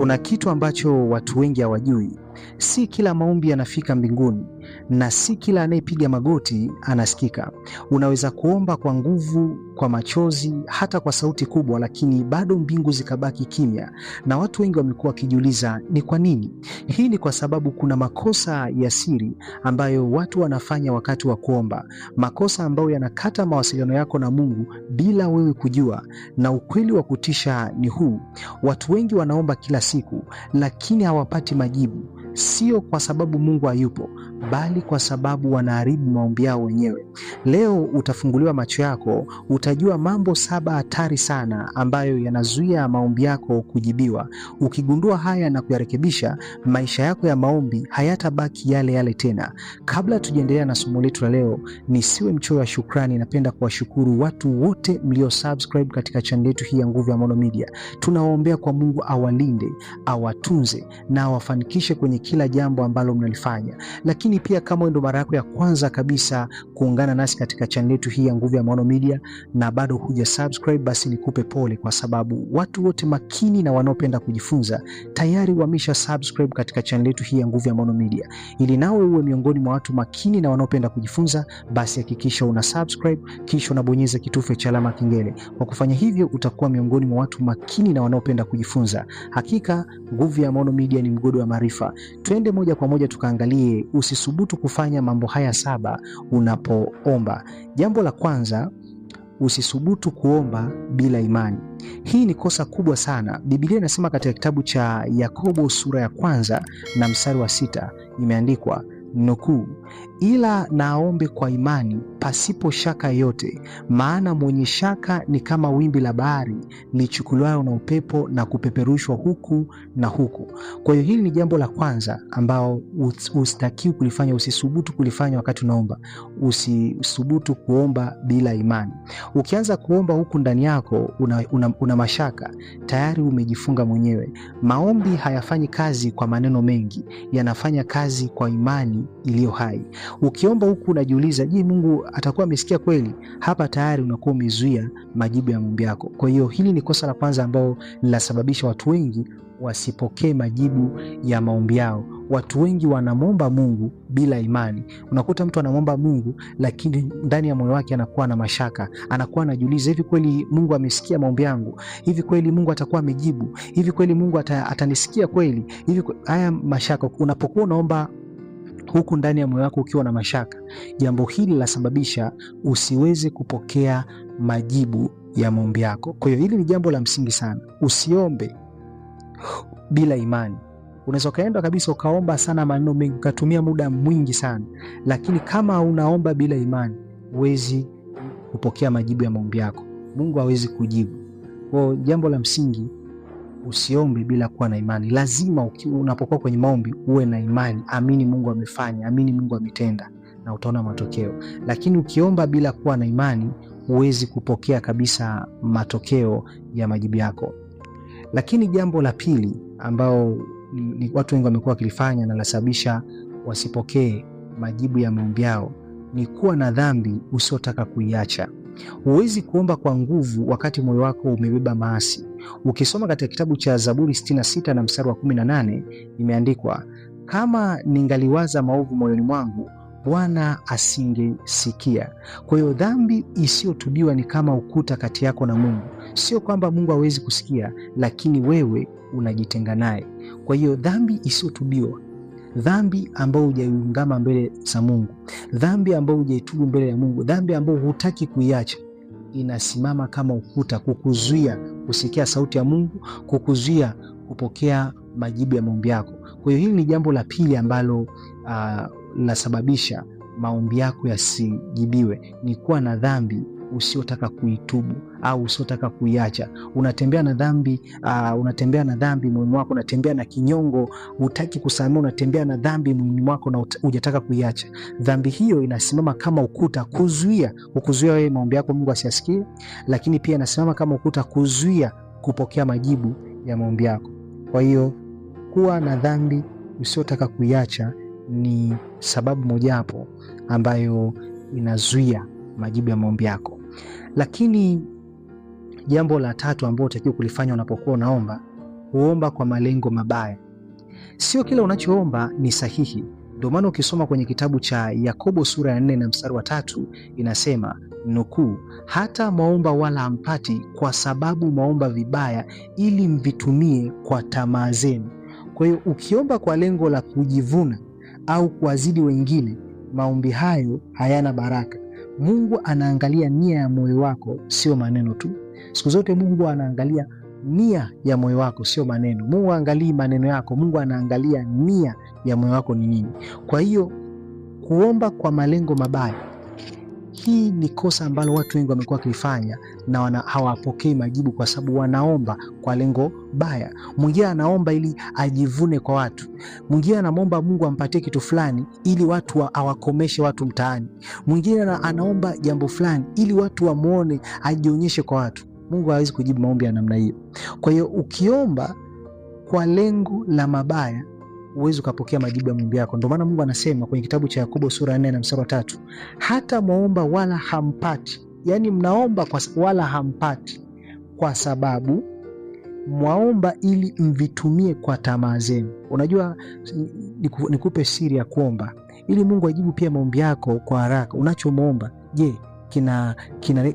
Kuna kitu ambacho watu wengi hawajui. Si kila maombi yanafika mbinguni na si kila anayepiga magoti anasikika. Unaweza kuomba kwa nguvu, kwa machozi, hata kwa sauti kubwa, lakini bado mbingu zikabaki kimya. Na watu wengi wamekuwa wakijiuliza ni kwa nini? Hii ni kwa sababu kuna makosa ya siri ambayo watu wanafanya wakati wa kuomba, makosa ambayo yanakata mawasiliano yako na Mungu bila wewe kujua. Na ukweli wa kutisha ni huu: watu wengi wanaomba kila siku, lakini hawapati majibu. Sio kwa sababu Mungu hayupo, bali kwa sababu wanaharibu maombi yao wenyewe. Leo utafunguliwa macho yako, utajua mambo 7 hatari sana ambayo yanazuia maombi yako kujibiwa. Ukigundua haya na kuyarekebisha, maisha yako ya maombi hayatabaki yale yale tena. Kabla tujaendelea na somo letu la leo, nisiwe mchoyo wa shukrani. Napenda kuwashukuru watu wote mlio subscribe katika channel yetu hii ya Nguvu ya Maono Media. Tunawaombea kwa Mungu awalinde, awatunze na awafanikishe kwenye kila jambo ambalo mnalifanya. Lakini pia kama ndio mara yako ya kwanza kabisa kuungana nasi katika channel yetu hii ya Nguvu ya Maono Media na bado huja subscribe, basi nikupe pole, kwa sababu watu wote makini na wanaopenda kujifunza tayari wamesha subscribe katika channel yetu hii ya Nguvu ya Maono Media. Ili nawe uwe miongoni mwa watu makini na wanaopenda kujifunza, basi hakikisha una subscribe kisha unabonyeza kitufe cha alama kengele. Kwa kufanya hivyo utakuwa miongoni mwa watu makini na wanaopenda kujifunza. Hakika Nguvu ya Maono Media ni mgodo wa maarifa. Twende moja kwa moja tukaangalie usisubutu kufanya mambo haya 7 unapoomba. Jambo la kwanza, usisubutu kuomba bila imani. Hii ni kosa kubwa sana. Biblia inasema katika kitabu cha Yakobo sura ya 1 na mstari wa 6, imeandikwa nukuu, ila naombe kwa imani pasipo shaka yote, maana mwenye shaka ni kama wimbi la bahari lichukuliwayo na upepo na kupeperushwa huku na huku. Kwa hiyo hili ni jambo la kwanza ambao usitakiwi kulifanya, usisubutu kulifanya wakati unaomba. Usisubutu kuomba bila imani. Ukianza kuomba huku ndani yako una mashaka, tayari umejifunga mwenyewe. Maombi hayafanyi kazi kwa maneno mengi, yanafanya kazi kwa imani iliyo hai. Ukiomba huku unajiuliza, je, Mungu atakuwa amesikia kweli? Hapa tayari unakuwa umezuia majibu ya maombi yako. Kwa hiyo hili ni kosa la kwanza ambao linasababisha watu wengi wasipokee majibu ya maombi yao. Watu wengi wanamwomba Mungu bila imani. Unakuta mtu anamwomba Mungu lakini ndani ya moyo wake anakuwa na mashaka. Anakuwa anajiuliza, hivi kweli Mungu amesikia maombi yangu? Hivi kweli Mungu atakuwa amejibu? Hivi kweli Mungu atanisikia kweli? Hivi haya mashaka, unapokuwa unaomba huku ndani ya moyo wako ukiwa na mashaka, jambo hili lasababisha usiweze kupokea majibu ya maombi yako. Kwa hiyo hili ni jambo la msingi sana. Usiombe bila imani. Unaweza kaenda kabisa ukaomba sana maneno mengi, ukatumia muda mwingi sana, lakini kama unaomba bila imani, huwezi kupokea majibu ya maombi yako. Mungu hawezi kujibu. Kwa jambo la msingi, usiombe bila kuwa na imani. Lazima unapokuwa kwenye maombi uwe na imani. Amini Mungu amefanya, amini Mungu ametenda, na utaona matokeo. Lakini ukiomba bila kuwa na imani, huwezi kupokea kabisa matokeo ya majibu yako. Lakini jambo la pili ambao ni watu wengi wamekuwa wakilifanya na lasababisha wasipokee majibu ya maombi yao ni kuwa na dhambi usiotaka kuiacha. Huwezi kuomba kwa nguvu wakati moyo wako umebeba maasi. Ukisoma katika kitabu cha Zaburi 66 na mstari wa 18, imeandikwa, kama ningaliwaza maovu moyoni mwangu, Bwana asingesikia. Kwa hiyo dhambi isiyotubiwa ni kama ukuta kati yako na Mungu. Sio kwamba Mungu hawezi kusikia, lakini wewe unajitenga naye. Kwa hiyo dhambi isiyotubiwa, dhambi ambayo hujaiungama mbele za Mungu, dhambi ambayo hujaitubu mbele ya Mungu, dhambi ambayo hutaki kuiacha, inasimama kama ukuta kukuzuia kusikia sauti ya Mungu, kukuzuia kupokea majibu ya maombi yako. Kwa hiyo hili ni jambo la pili ambalo linasababisha maombi yako yasijibiwe, ni kuwa na dhambi usiotaka kuitubu au usiotaka kuiacha. Unatembea na dhambi, unatembea na dhambi moyoni mwako, unatembea na kinyongo, hutaki kusamehe, unatembea na dhambi moyoni mwako na hujataka kuiacha. Dhambi hiyo inasimama kama ukuta kukuzuia wewe maombi yako Mungu asiyasikie, lakini pia inasimama kama ukuta kuzuia kupokea majibu ya maombi yako. Kwa hiyo kuwa na dhambi usiotaka kuiacha ni sababu mojawapo ambayo inazuia majibu ya maombi yako. Lakini jambo la tatu ambalo unatakiwa kulifanya unapokuwa unaomba, kuomba kwa malengo mabaya. Sio kila unachoomba ni sahihi. Ndio maana ukisoma kwenye kitabu cha Yakobo sura ya 4 na mstari wa 3 inasema nukuu, hata mwaomba wala hampati kwa sababu mwaomba vibaya ili mvitumie kwa tamaa zenu. Kwa hiyo ukiomba kwa lengo la kujivuna au kuwazidi wengine, maombi hayo hayana baraka. Mungu anaangalia nia ya moyo wako, sio maneno tu. Siku zote Mungu anaangalia nia ya moyo wako, sio maneno. Mungu haangalii maneno yako, Mungu anaangalia nia ya moyo wako ni nini. Kwa hiyo kuomba kwa malengo mabaya, hii ni kosa ambalo watu wengi wamekuwa wakifanya na hawapokei majibu kwa sababu wanaomba kwa lengo baya. Mwingine anaomba ili ajivune kwa watu. Mwingine anamwomba Mungu ampatie kitu fulani ili watu awakomeshe watu mtaani. Mwingine anaomba jambo fulani ili watu wamuone, ajionyeshe kwa watu. Mungu hawezi kujibu maombi ya namna hiyo. Kwa hiyo ukiomba kwa lengo la mabaya, huwezi ukapokea majibu ya maombi yako. Ndio maana Mungu anasema kwenye kitabu cha Yakobo sura ya 4 na mstari wa 3, hata mwaomba wala hampati. Yaani mnaomba wala hampati kwa sababu mwaomba ili mvitumie kwa tamaa zenu. Unajua, nikupe siri ya kuomba ili Mungu ajibu pia maombi yako kwa haraka. Unachomwomba, je,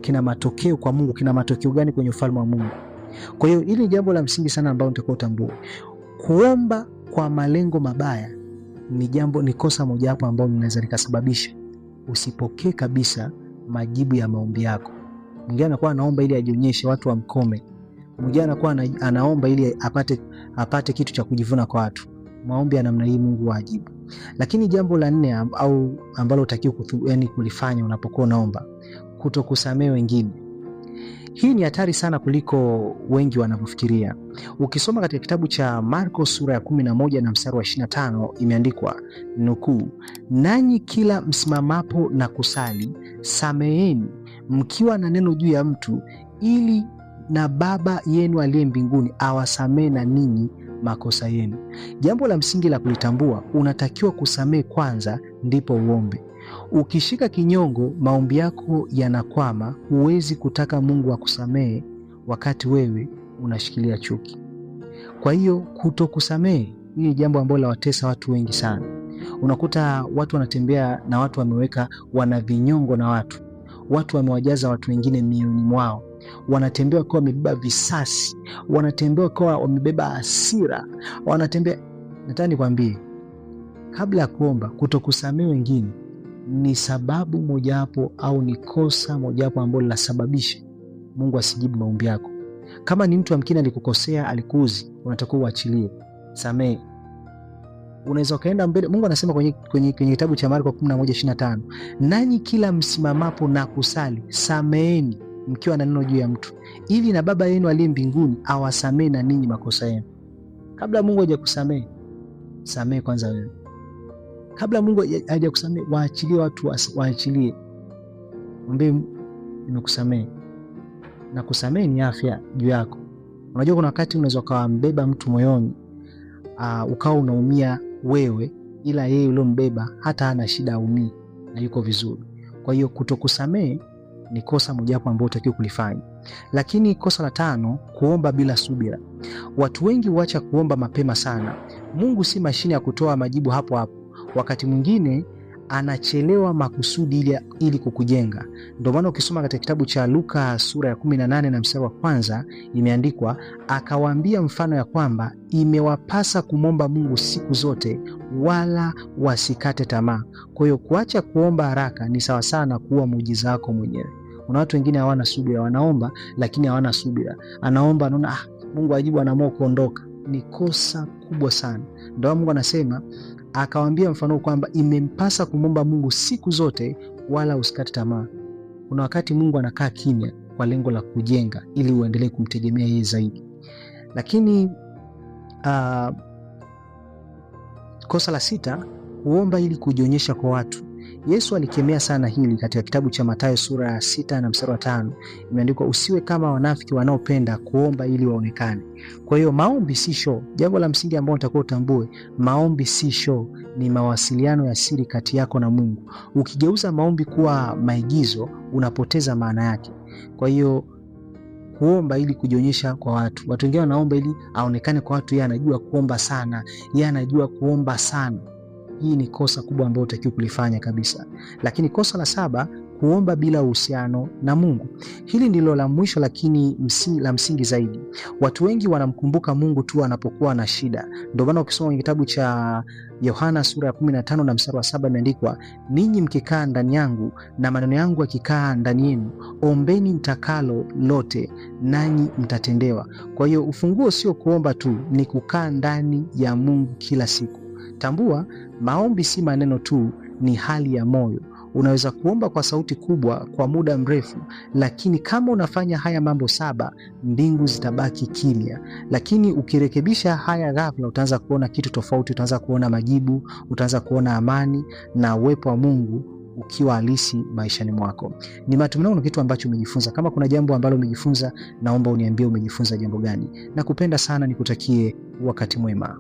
kina matokeo kwa Mungu? Kina matokeo gani kwenye ufalme wa Mungu? Kwa hiyo hili ni jambo la msingi sana ambalo nitakuwa utambue. Kuomba kwa malengo mabaya ni kosa mojawapo ambalo linaweza likasababisha usipokee kabisa majibu ya maombi yako. Mwingine anakuwa anaomba ili ajionyeshe, watu wamkome. Mwingine anakuwa anaomba ili apate kitu cha kujivuna kwa watu. Maombi ya namna hii Mungu waajibu. Lakini jambo la 4 au ambalo utakiwa kulifanya unapokuwa unaomba, kutokusamehe wengine. Hii ni hatari sana kuliko wengi wanavyofikiria. Ukisoma katika kitabu cha Marko sura ya 11 na mstari wa 25 imeandikwa nukuu, nanyi kila msimamapo na kusali, sameheni mkiwa na neno juu ya mtu, ili na Baba yenu aliye mbinguni awasamehe na ninyi makosa yenu. Jambo la msingi la kulitambua, unatakiwa kusamehe kwanza ndipo uombe. Ukishika kinyongo, maombi yako yanakwama. Huwezi kutaka Mungu akusamehe wakati wewe unashikilia chuki. Kwa hiyo kutokusamehe, hili ni jambo ambalo lawatesa watu wengi sana. Unakuta watu wanatembea na watu wana vinyongo na watu wamewajaza watu wengine mioyoni mwao. Wanatembea wakiwa wamebeba visasi, wanatembea wakiwa wamebeba hasira, nataka nikwambie, kabla ya kuomba, kutokusamehe wengine ni sababu mojawapo au ni kosa mojawapo ambalo linasababisha Mungu asijibu maombi yako. Kama ni mtu amkini alikukosea, alikuuzi, unatakiwa uachilie, samehe. Unaweza kaenda mbele. Mungu anasema kwenye kitabu cha Marko 11:25, nanyi kila msimamapo na kusali, sameheni mkiwa na neno juu ya mtu, ili na Baba yenu aliye mbinguni awasamehe na ninyi makosa yenu. Kabla Mungu hajakusamehe, samehe kwanza wewe. Kabla Mungu hajakusamehe, waachilie watu, waachilie. Mwambie nimekusamehe. Na kusamehe ni afya juu yako. Unajua kuna wakati unaweza ukawambeba mtu moyoni, ukawa unaumia wewe, ila yeye uliombeba hata hana shida, aumii na yuko vizuri. Kwa hiyo kutokusamehe ni kosa mojawapo ambalo utakiwa kulifanya. Lakini kosa la 5, kuomba bila subira. Watu wengi huacha kuomba mapema sana. Mungu si mashine ya kutoa majibu hapo hapo. Wakati mwingine anachelewa makusudi ili kukujenga. Ndio maana ukisoma katika kitabu cha Luka sura ya 18 na mstari wa 1 imeandikwa, akawaambia mfano ya kwamba imewapasa kumwomba Mungu siku zote wala wasikate tamaa. Kwa hiyo kuacha kuomba haraka ni sawa sana kuua muujiza wako mwenyewe. Kuna watu wengine hawana subira, wanaomba lakini hawana subira. Anaomba anaona Mungu ajibu, anaamua kuondoka. Ni kosa kubwa sana. Ndio Mungu anasema, akawaambia mfano kwamba imempasa kumwomba Mungu siku zote wala usikate tamaa. Kuna wakati Mungu anakaa kimya kwa lengo la kujenga ili uendelee kumtegemea yeye zaidi. Lakini kosa la 6, kuomba ili kujionyesha kwa watu. Yesu alikemea sana hili katika kitabu cha Mathayo sura ya 6 na mstari wa 5. Imeandikwa, usiwe kama wanafiki wanaopenda kuomba ili waonekane. Kwa hiyo maombi si show. Jambo la msingi ambalo utakuwa utambue, maombi si show, ni mawasiliano ya siri kati yako na Mungu. Ukigeuza maombi kuwa maigizo, unapoteza maana yake. Kwa hiyo kuomba ili kujionyesha kwa watu. Watu wengine wanaomba ili aonekane kwa watu, yeye anajua kuomba sana, yeye anajua kuomba sana. Hii ni kosa kubwa ambalo utakiwa kulifanya kabisa. Lakini kosa la 7, kuomba bila uhusiano na Mungu. Hili ndilo la mwisho lakini la msingi zaidi. Watu wengi wanamkumbuka Mungu tu anapokuwa na shida. Ndio maana ukisoma kwenye kitabu cha Yohana sura ya 15 na mstari wa 7 imeandikwa, ninyi mkikaa ndani yangu na maneno yangu yakikaa ndani yenu, ombeni mtakalo lote nanyi mtatendewa. Kwa hiyo ufunguo sio kuomba tu, ni kukaa ndani ya Mungu kila siku. Tambua, maombi si maneno tu, ni hali ya moyo. Unaweza kuomba kwa sauti kubwa kwa muda mrefu, lakini kama unafanya haya mambo 7, mbingu zitabaki kimya. Lakini ukirekebisha haya ghafla, utaanza kuona kitu tofauti, utaanza kuona majibu, utaanza kuona amani na uwepo wa Mungu ukiwa halisi maishani mwako. Ni matumaini yangu kitu ambacho umejifunza. Kama kuna jambo ambalo umejifunza, naomba uniambie umejifunza jambo gani. Nakupenda sana, nikutakie wakati mwema.